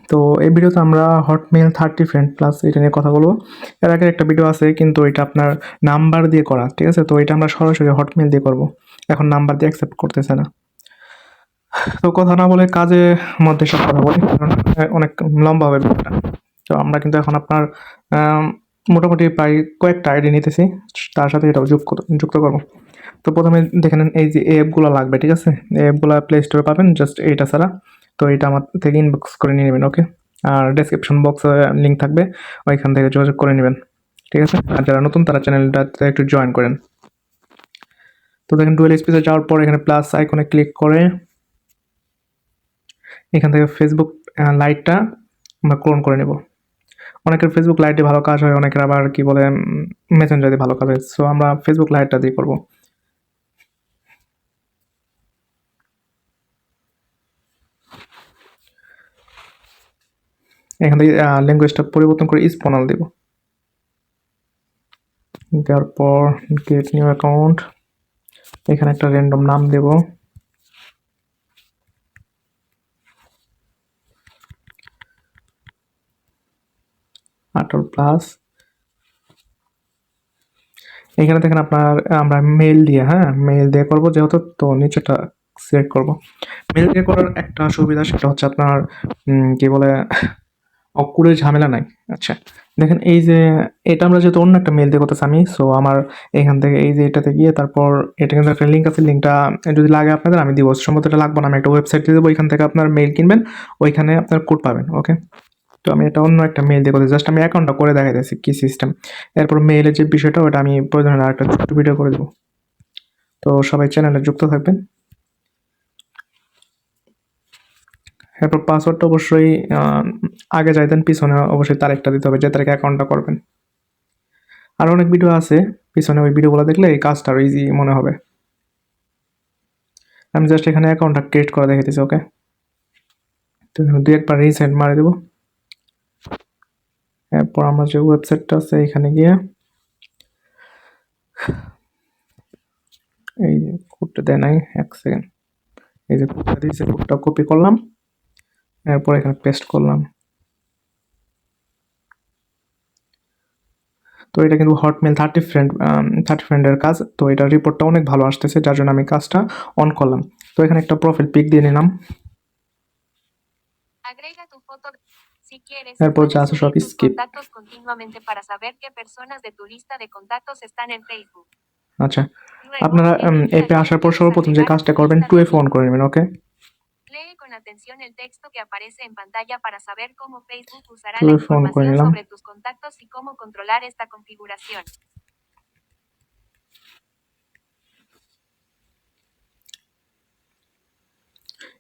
তো এই ভিডিওতে আমরা হটমেইল 30 ফ্রেন্ড প্লাস এটা নিয়ে কথা বলবো। এর আগে একটা ভিডিও আছে কিন্তু এটা আপনার নাম্বার দিয়ে করা, ঠিক আছে? তো এটা আমরা সরাসরি হটমেইল দিয়ে করব। এখন নাম্বার দিয়ে অ্যাকসেপ্ট করতেছে না। তো কথা না বলে কাজের মধ্যে সব কথা বলি, কারণ অনেক লম্বা হবে ভিডিওটা। তো আমরা কিন্তু এখন আপনার আম মোটামুটি প্রায় কয়েকটা আইডি নিতেছি। তার সাথে এটাও যুক্ত করব। তো প্রথমে দেখে নেন এই যে অ্যাপগুলো লাগবে, ঠিক আছে? এই অ্যাপগুলো প্লে স্টোরে পাবেন, জাস্ট এইটা ছাড়া। তো এটা আমার থেকে ইনবক্স করে নিয়ে নেবেন, ওকে? আর ডেসক্রিপশন বক্সে লিঙ্ক থাকবে, ওইখান থেকে যোগাযোগ করে নেবেন, ঠিক আছে? আর যারা নতুন তারা চ্যানেলটাতে একটু জয়েন করেন। তো দেখেন ডুয়েল স্পেসে যাওয়ার পর এখানে প্লাস আইকনে ক্লিক করে এখান থেকে ফেসবুক লাইটটা আমরা ক্লোন করে নেব। অনেকের ফেসবুক লাইটে ভালো কাজ হয়, অনেকের আবার কি বলে মেসেঞ্জারে ভালো কাজ হয়। সো আমরা ফেসবুক লাইটটা দিয়ে করব। এখান থেকে ল্যাঙ্গুয়েজটা পরিবর্তন করে স্পনাল দেব। দেওয়ার পর গেট নিউ অ্যাকাউন্ট, এখানে একটা র্যান্ডম নাম দেব। আটল প্লাস। এখানে দেখেন আপনার আমরা মেল দিয়ে, হ্যাঁ মেল দিয়ে করবো যেহেতু, তো নিচেটা সিলেক্ট করব। মেল দিয়ে করার একটা সুবিধা সেটা হচ্ছে আপনার কি বলে অকুরের ঝামেলা নাই। আচ্ছা দেখেন এই যে এটা আমরা যেহেতু অন্য একটা মেল দিয়ে করতেছি আমি, সো আমার এখান থেকে এই যে এটাতে গিয়ে তারপর এটা কিন্তু একটা লিঙ্ক আছে, লিঙ্কটা যদি লাগে আপনাদের আমি দিব, সম্ভবত এটা লাগবে না, আমি একটা ওয়েবসাইট দিয়ে দেবো, ওইখান থেকে আপনার মেল কিনবেন, ওইখানে আপনার কোড পাবেন, ওকে? তো আমি এটা অন্য একটা মেল দিয়ে করতে, জাস্ট আমি অ্যাকাউন্টটা করে দেখা দিয়েছি কি সিস্টেম। এরপর মেইলের যে বিষয়টা ওটা আমি প্রয়োজনে আরেকটা ছোট্ট ভিডিও করে দেবো। তো সবাই চ্যানেলে যুক্ত থাকবেন। এরপর পাসওয়ার্ডটা অবশ্যই আগে যাই দেন, পিছনে অবশ্যই তারিখটা দিতে হবে যে তারিখে অ্যাকাউন্টটা করবেন। আর অনেক ভিডিও আছে পিছনে, ওই ভিডিওগুলো দেখলে এই কাজটা আরো ইজি মনে হবে। আমি জাস্ট এখানে অ্যাকাউন্টটা ক্রিয়েট করে দেখাইতেছি, ওকে? তো দুই একবার রিসেন্ট মারি দেবো। এরপর আমার যে ওয়েবসাইটটা আছে এখানে গিয়ে এই যে কোডটা দেয় নাই, এক সেকেন্ড, এই যে কোডটা দিয়েছে কোডটা কপি করলাম, এরপর এখানে পেস্ট করলাম। তো এটা কিন্তু হটমেল 30 ফ্রেন্ডের কাজ। তো এটা রিপোর্টটা অনেক ভালো আসতেছে, যার জন্য আমি কাজটা অন করলাম। তো এখানে একটা প্রোফাইল পিক দিয়ে নিলাম। এরপর যা আছে সব স্কিপ। আচ্ছা আপনারা অ্যাপে আসার পর সর্বপ্রথম যে কাজটা করবেন 2F অন করে নেবেন, ওকে? Lee con atención el texto que aparece en pantalla para saber cómo Facebook usará la información sobre tus contactos y cómo controlar esta configuración.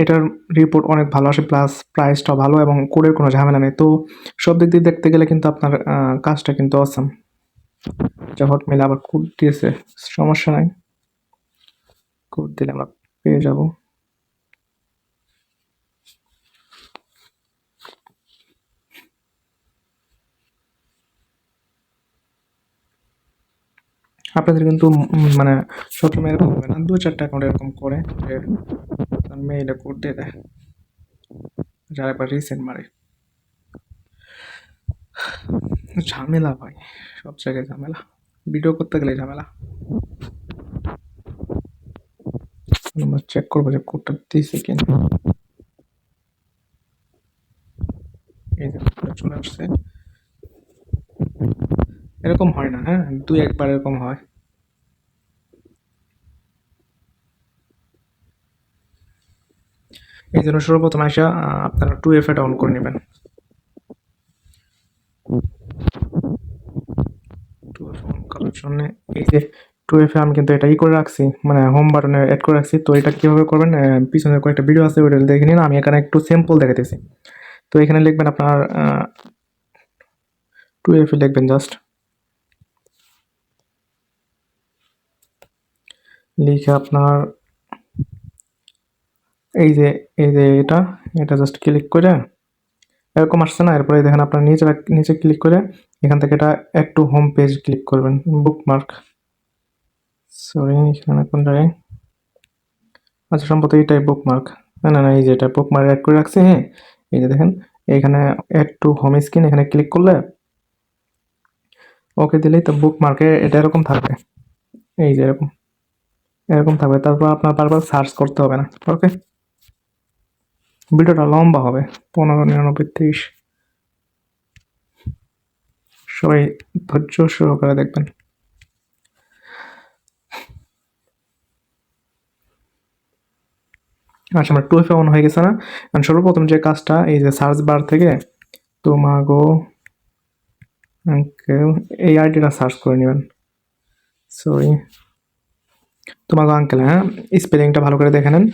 এটার রিপোর্ট অনেক ভালো আসে, প্লাস প্রাইসটা ভালো এবং কোডের কোনো ঝামেলা নেই। তো সব দিক দিয়ে দেখতে গেলে কিন্তু আপনার কাজটা কিন্তু অসাম। যা হটমেইল আবার কোড দিয়েছে, সমস্যা নাই, কোড দিলে আমরা পেয়ে যাব। আপনাদের কিন্তু মানে সবসময় এরকম হবে না, 2-4টা অ্যাকাউন্ট এরকম করে যে মেইলে কোড দিয়ে দেয়, যারা একবার রিসেন্ট মারে। ঝামেলা ভাই, সব জায়গায় ঝামেলা, ভিডিও করতে গেলে ঝামেলা। আমরা চেক করবো যে কোডটা দিয়েছে কিনা। এই যে কোডটা চলে আসছে। এরকম হয় না, হ্যাঁ 2-1 বার এরকম হয়। এই জন্য সর্বপ্রথম আসা আপনারা 2F এটা অন করে নেবেন। 2F অন করার জন্য এই যে 2F আমি কিন্তু এটা করে রাখছি, মানে হোম বাটনে অ্যাড করে রাখছি। তো এটা কিভাবে করবেন, পিছনে কয়েকটা ভিডিও আছে ওইটা দেখে নিন, আমি এখানে একটু সিম্পল দেখাতেছি। তো এখানে লিখবেন আপনার 2F লিখবেন, জাস্ট লিখে আপনার এই যে এটা জাস্ট ক্লিক করে এরকম আসছে না, এরপরে দেখেন আপনার নিচে ক্লিক করে এখান থেকে এটা add to home page click করবেন, বুকমার্ক, সরি এখানে কোন জায়গায়, আচ্ছা সম্ভবত এইটাই বুকমার্ক, না না না এই যে এটা বুকমার্ক অ্যাড করে রাখছি, হ্যাঁ এই যে দেখেন এখানে অ্যাড টু হোম স্ক্রিন এখানে ক্লিক করলে ওকে দিলেই তো বুকমার্কে এটা এরকম থাকবে, এই যে এরকম থাকবে। তারপর আপনার বারবার সার্চ করতে হবে না। ওকে, ভিডিওটা লম্বা হবে, 15, 99, 30। সবাই ধৈর্য সহকারে দেখবেন। আচ্ছা, আমার 2FA অন হয়ে গেছে না? সর্বপ্রথম যে কাজটা, এই যে সার্চ বার থেকে তোমাগো আঙ্কেল এই আইডিটা সার্চ করে নেবেন। সরি, তোমাগো আঙ্কেল, হ্যাঁ, স্পেলিংটা ভালো করে দেখে নেন।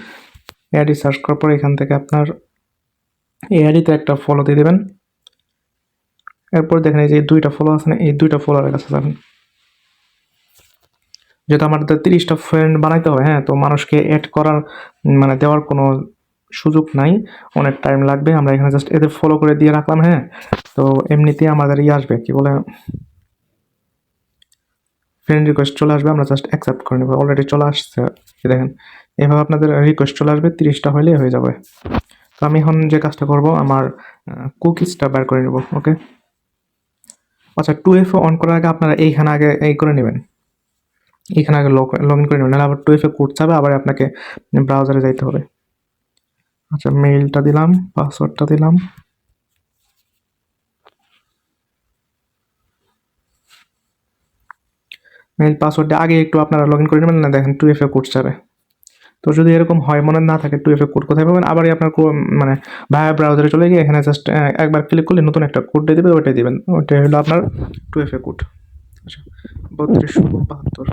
এআইডি সার্চ করার পর এখান থেকে আপনার এআইডিতে একটা ফলো দিয়ে দেবেন। এরপর দেখেন এই যে 2টা ফলো আছে না, এই 2টা ফলোয়ারের কাছে যাবেন। যেহেতু আমাদের 30টা ফ্রেন্ড বানাইতে হবে, হ্যাঁ, তো মানুষকে অ্যাড করার মানে দেওয়ার কোনো সুযোগ নাই, অনেক টাইম লাগবে। আমরা এখানে জাস্ট এদের ফলো করে দিয়ে রাখলাম, হ্যাঁ। তো এমনিতেই আমাদের আসবে, কি বলে, ফ্রেন্ড রিকোয়েস্ট চলে আসবে, আমরা জাস্ট অ্যাকসেপ্ট করে নেব। অলরেডি চলে আসছে, দেখেন এভাবে আপনাদের রিকোয়েস্ট চলে আসবে, 30টা হলেই হয়ে যাবে। তো আমি এখন যে কাজটা করব, আমার কুকিজটা বের করে নেব। ওকে, আচ্ছা, 2FA অন করার আগে আপনারা এইখানে আগে এই করে নেবেন, এখানে আগে লগ ইন করে নেবেন, নাহলে আবার 2FA কোড চাবে, আবার আপনাকে ব্রাউজারে যাইতে হবে। আচ্ছা, মেইলটা দিলাম, পাসওয়ার্ডটা দিলাম। মেইল পাসওয়ার্ডটা আগে একটু আপনারা লগ ইন করে নেবেন, না দেখেন 2FA কোড চাবে। তো যদি এরকম হয়, মনে না থাকে 2FA কোড কোথায় পাবেন, আবারই আপনার মানে ভায়া ব্রাউজারে চলে গিয়ে এখানে জাস্ট একবার ক্লিক করলে নতুন একটা কোড দিয়ে দেবে, ওইটাই দিবেন। ওইটাই হলো আপনার 2FA কোড। আচ্ছা, 3272।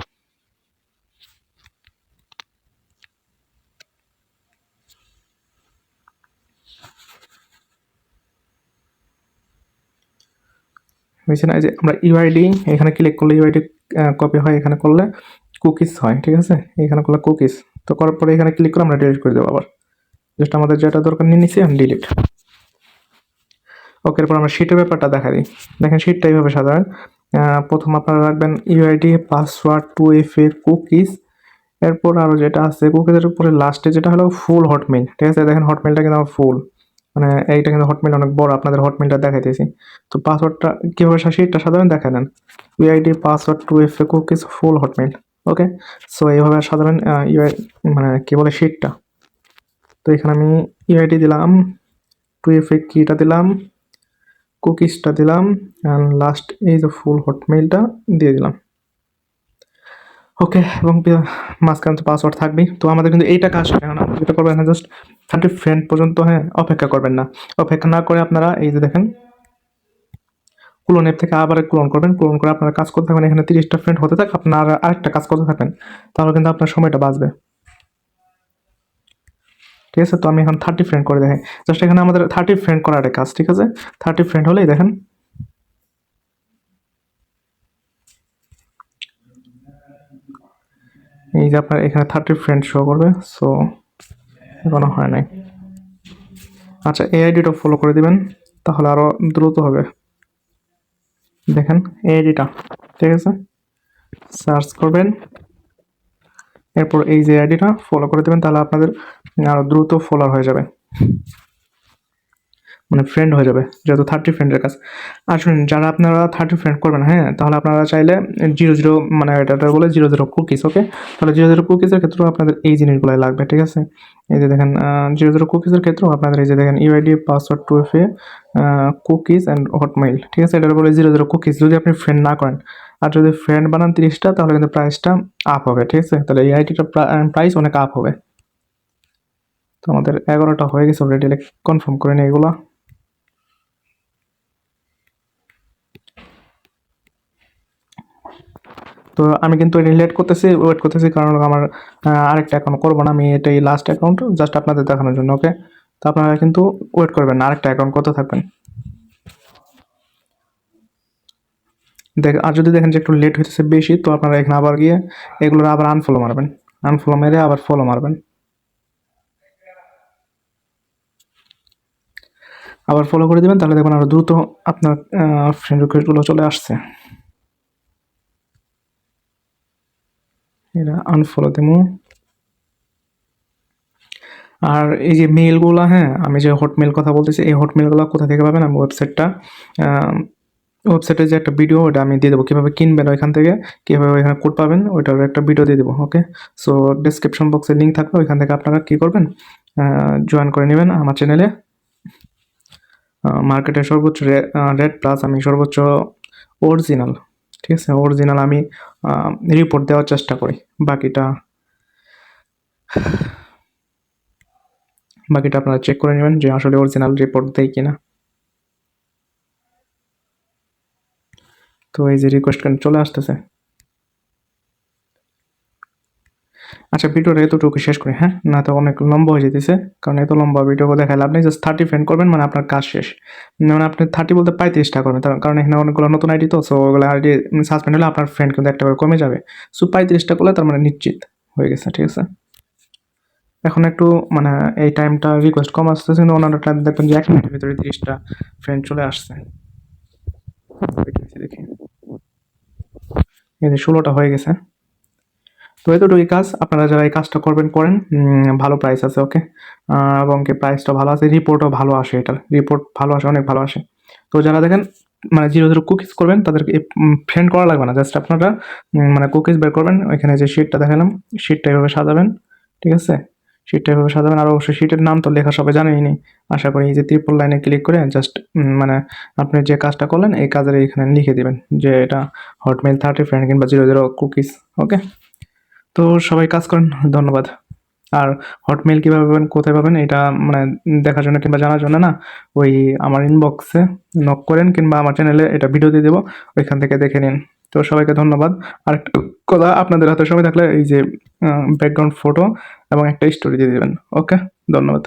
হয়েছে না? এই যে আমরা ইউআইডি এখানে ক্লিক করলে ইউআইডি কপি হয়, এখানে করলে কুকিজ হয়, ঠিক আছে? এখানে করলে কুকিজ। তো করার পরে এখানে ক্লিক করে আমরা ডিলিট করে দেবো আবার। জাস্ট আমাদের যেটা দরকার নিয়ে নিচ্ছি, আমি ডিলিট। ওকে, এরপর আমরা শিটের ব্যাপারটা দেখা দিই। দেখেন শিটটা এইভাবে সাধারণ। প্রথম আপনারা রাখবেন ইউআইডি, পাসওয়ার্ড, 2FA, কুকিজ। এরপর আরও যেটা আছে কুকিজের উপরে লাস্টে যেটা হলো ফুল হটমেইল, ঠিক আছে? দেখেন হটমেইলটা কিন্তু আমার ফুল, মানে এইটা কিন্তু হটমেইল অনেক বড়, আপনাদের হটমেইলটা দেখাইতেছি। তো পাসওয়ার্ডটা কীভাবে শিটটা সাধারণ দেখে নেন, ইউআইডি, পাসওয়ার্ড, 2FA, কুকিজ, ফুল হটমেইল। ওকে, সো এইভাবে সাধারণ মানে কী বলে শিটটা। তো এখানে আমি ইউআইডি দিলাম, 2FA কিটা দিলাম, কুকিজটা দিলাম, অ্যান্ড লাস্ট এই যে ফুল হটমেইলটা দিয়ে দিলাম। ওকে, এবং মাঝখানে তো পাসওয়ার্ড থাকবেই। তো আমাদের কিন্তু এইটা কাজ হবে। এখন আপনি যেটা করবেন, জাস্ট 30 ফ্রেন্ড পর্যন্ত, হ্যাঁ, অপেক্ষা করবেন না। অপেক্ষা না করে আপনারা এই যে দেখেন ক্লোন অ্যাপ থেকে আবার ক্লোন করবেন। ক্লোন করে আপনারা কাজ করতে থাকবেন। এখানে 30টা ফ্রেন্ড হতে থাক, আপনারা আরেকটা কাজ করতে থাকবেন, তাহলে কিন্তু আপনার সময়টা বাঁচবে। ঠিক আছে? তো আমি এখন 30 ফ্রেন্ড করে দেখেন। জাস্ট এখানে আমাদের 30 ফ্রেন্ড করার একটা কাজ, ঠিক আছে? 30 ফ্রেন্ড হলেই দেখেন এই যে আপনার এখানে 30 ফ্রেন্ড শো করবে। সো এখনো হয় নাই। আচ্ছা, এই আইডিটা ফলো করে দিবেন, তাহলে আরও দ্রুত হবে। দেখেন এই আইডিটা, ঠিক আছে? সার্চ করবেন, এরপর এই যে আইডিটা ফলো করে দেবেন, তাহলে আপনাদের আরও দ্রুত ফলোয়ার হয়ে যাবে, মানে ফ্রেন্ড হয়ে যাবে, যেহেতু 30 ফ্রেন্ডের কাজ। আর শুনুন, যারা আপনারা 30 ফ্রেন্ড করবেন, হ্যাঁ, তাহলে আপনারা চাইলে 00, মানে এটা বলে 00 কুকিজ। ওকে, তাহলে 00 কুকিজের ক্ষেত্রেও আপনাদের এই জিনিসগুলোই লাগবে, ঠিক আছে? এই যে দেখেন 00 কুকিজের ক্ষেত্রেও আপনাদের এই যে দেখেন UID, password, 2FA, cookies and Hotmail, ঠিক আছে? এটা বলে 00 কুকিজ যদি আপনি ফ্রেন্ড না করেন। আর যদি ফ্রেন্ড বানান 30টা, তাহলে কিন্তু প্রাইসটা আপ হবে, ঠিক আছে? তাহলে এই আইডিটার প্রাইস অনেক আপ হবে। তো আমাদের 11টা হয়ে গেছে অলরেডি, কনফার্ম করে নিই এগুলো। তো আমি কিন্তু এটা ওয়েট করতেছি, কারণ আমার আরেকটা অ্যাকাউন্ট করবো না আমি, এটাই লাস্ট অ্যাকাউন্ট, জাস্ট আপনাদের দেখানোর জন্য। ওকে, তো আপনারা কিন্তু ওয়েট করবেন না, আরেকটা অ্যাকাউন্ট করতে থাকবেন। আর যদি দেখেন যে একটু লেট হইতেছে বেশি, তো আপনারা এখানে আবার গিয়ে এগুলোর আবার আনফলো মারবেন, আনফলো মেরে আবার ফলো মারবেন, আবার ফলো করে দেবেন, তাহলে দেখবেন আরও দ্রুত আপনার ফ্রেন্ড রিকোয়েস্টগুলো চলে আসছে। এটা আনফলো দেবো। আর এই যে মেলগুলো, হ্যাঁ, আমি যে হটমেল কথা বলতেছি, এই হটমেলগুলো কোথা থেকে পাবেন? আমি ওয়েবসাইটে যে একটা ভিডিও, ওটা আমি দিয়ে দেবো কীভাবে কিনবেন ওইখান থেকে, কীভাবে ওইখানে কোড পাবেন, ওইটার একটা ভিডিও দিয়ে দেবো। ওকে, সো ডিসক্রিপশন বক্সে লিঙ্ক থাকবে, ওইখান থেকে আপনারা কী করবেন, জয়েন করে নেবেন আমার চ্যানেলে। মার্কেটের সর্বোচ্চ রেট প্লাস আমি সর্বোচ্চ অরিজিনাল, ঠিক আছে, অরিজিনাল আমি রিপোর্ট দেওয়ার চেষ্টা করি। বাকিটা আপনারা চেক করে নেবেন যে আসলে অরিজিনাল রিপোর্ট দেয় কিনা। তো এই যে রিকোয়েস্ট চলে আসতেছে। আচ্ছা, ভিডিওটা এতটুকু শেষ করি, হ্যাঁ, না তো অনেক লম্বা হয়ে যেতেছে, কারণ এত লম্বা ভিডিও দেখালে আপনি জাস্ট 30 ফ্রেন্ড করবেন, মানে আপনার কাজ শেষ। মানে আপনি 30 বলতে 35টা করবেন, কারণ এখানে অনেকগুলো নতুন আইডি, তো সো ওগুলো আইডি সাসপেন্ড হলে আপনার ফ্রেন্ড কিন্তু একটা করে কমে যাবে। সো 35টা করলে তার মানে নিশ্চিত হয়ে গেছে, ঠিক আছে। এখন একটু মানে এই টাইমটা রিকোয়েস্ট কম আসতেছে, কিন্তু অন্যান্য টাইম দেখবেন যে 1 মিনিটের ভিতরে 30টা ফ্রেন্ড চলে আসছে। দেখি, এই যে 16টা হয়ে গেছে। তো এতটুকুই কাজ, আপনারা যারা এই কাজটা করবেন করেন, ভালো প্রাইস আছে। ওকে, এবং কি প্রাইসটা ভালো আছে, রিপোর্টও ভালো আসে, এটার রিপোর্ট ভালো আসে, অনেক ভালো আসে। তো যারা দেখেন মানে 0 কুকিজ করবেন, তাদেরকে ফ্রেন্ড করা লাগবে না, জাস্ট আপনারা মানে কুকিজ বের করবেন, ওইখানে যে শিটটা দেখালাম, শিটটা এভাবে সাজাবেন, ঠিক আছে, শিটটা এভাবে সাজাবেন। আর অবশ্যই শিটের নাম তো লেখা সবাই জানেনই আশা করি। এই যে ট্রিপল লাইনে ক্লিক করে জাস্ট মানে আপনি যে কাজটা করলেন এই কাজের এখানে লিখে দিবেন যে এটা হটমেল 30 ফ্রেন্ড কিংবা 00 কুকিজ। ওকে, তো সবাই কাজ করেন, ধন্যবাদ। আর হটমেল কীভাবে পাবেন, কোথায় পাবেন, এটা মানে দেখার জন্য কিংবা জানার জন্য না, ওই আমার ইনবক্সে নক করেন কিংবা আমার চ্যানেলে এটা ভিডিও দিয়ে দেবো, ওইখান থেকে দেখে নিন। তো সবাইকে ধন্যবাদ। আর একটা কথা, আপনাদের হাতে সময় থাকলে এই যে ব্যাকগ্রাউন্ড ফটো এবং একটা স্টোরি দিয়ে দেবেন। ওকে, ধন্যবাদ।